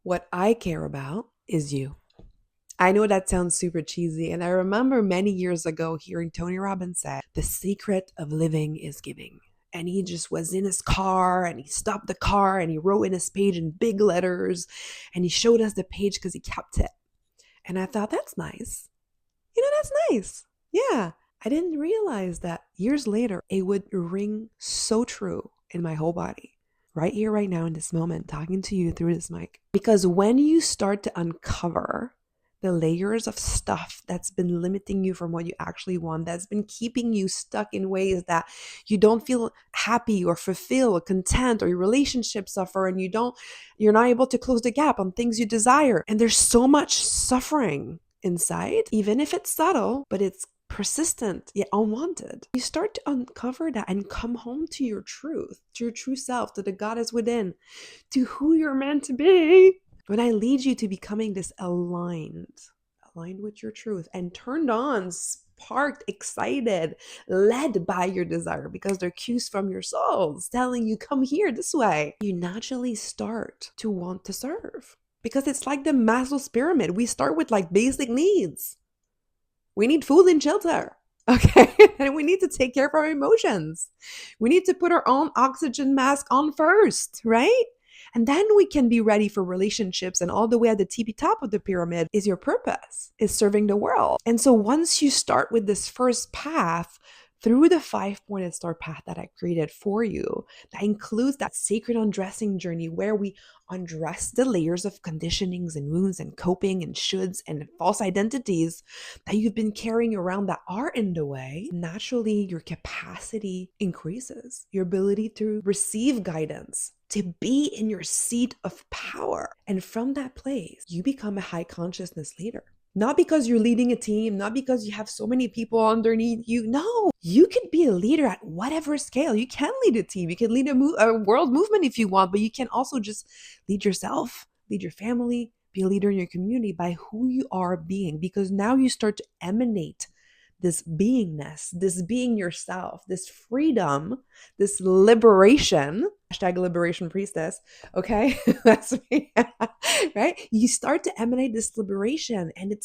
What I care about is you. I know that sounds super cheesy, and I remember many years ago hearing Tony Robbins say, the secret of living is giving. And he just was in his car and he stopped the car and he wrote in his page in big letters and he showed us the page because he kept it. And I thought, that's nice. That's nice. Yeah. I didn't realize that years later, it would ring so true in my whole body. Right here, right now, in this moment, talking to you through this mic. Because when you start to uncover the layers of stuff that's been limiting you from what you actually want, that's been keeping you stuck in ways that you don't feel happy or fulfilled or content, or your relationships suffer and you're not able to close the gap on things you desire. And there's so much suffering inside, even if it's subtle, but it's persistent yet unwanted. You start to uncover that and come home to your truth, to your true self, to the goddess within, to who you're meant to be. When I lead you to becoming this aligned with your truth and turned on, sparked, excited, led by your desire, because they're cues from your souls telling you, come here this way, you naturally start to want to serve. Because it's like the Maslow's pyramid. We start with like basic needs. We need food and shelter. Okay. And we need to take care of our emotions. We need to put our own oxygen mask on first, right? And then we can be ready for relationships. And all the way at the tippy top of the pyramid is your purpose, is serving the world. And so once you start with this first path, through the 5-pointed star path that I created for you, that includes that sacred undressing journey where we undress the layers of conditionings and wounds and coping and shoulds and false identities that you've been carrying around that are in the way, naturally your capacity increases, your ability to receive guidance, to be in your seat of power. And from that place, you become a high consciousness leader. Not because you're leading a team, not because you have so many people underneath you. No, you could be a leader at whatever scale. You can lead a team. You can lead a world movement if you want, but you can also just lead yourself, lead your family, be a leader in your community by who you are being, because now you start to emanate this beingness, this being yourself, this freedom, this liberation, hashtag Liberation Priestess, okay? That's me, right? You start to emanate this liberation, and it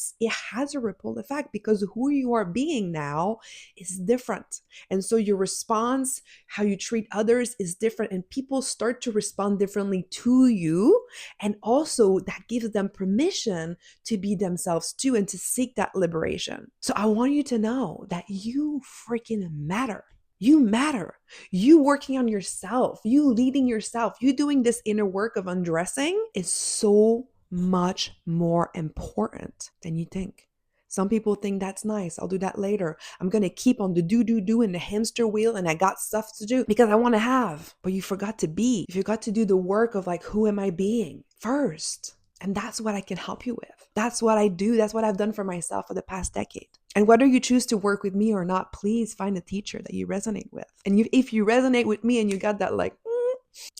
has a ripple effect because who you are being now is different. And so your response, how you treat others is different, and people start to respond differently to you. And also that gives them permission to be themselves too and to seek that liberation. So I want you to know that you freaking matter. You matter. You working on yourself, you leading yourself, you doing this inner work of undressing is so much more important than you think. Some people think that's nice. I'll do that later. I'm going to keep on the do in the hamster wheel, and I got stuff to do because I want to have. But you forgot to be. You forgot to do the work of like, who am I being first? And that's what I can help you with. That's what I do. That's what I've done for myself for the past decade. And whether you choose to work with me or not, please find a teacher that you resonate with. And if you resonate with me and you got that like,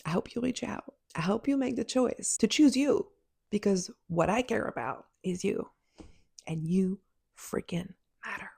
I hope you reach out. I hope you make the choice to choose you, because what I care about is you. And you freaking matter.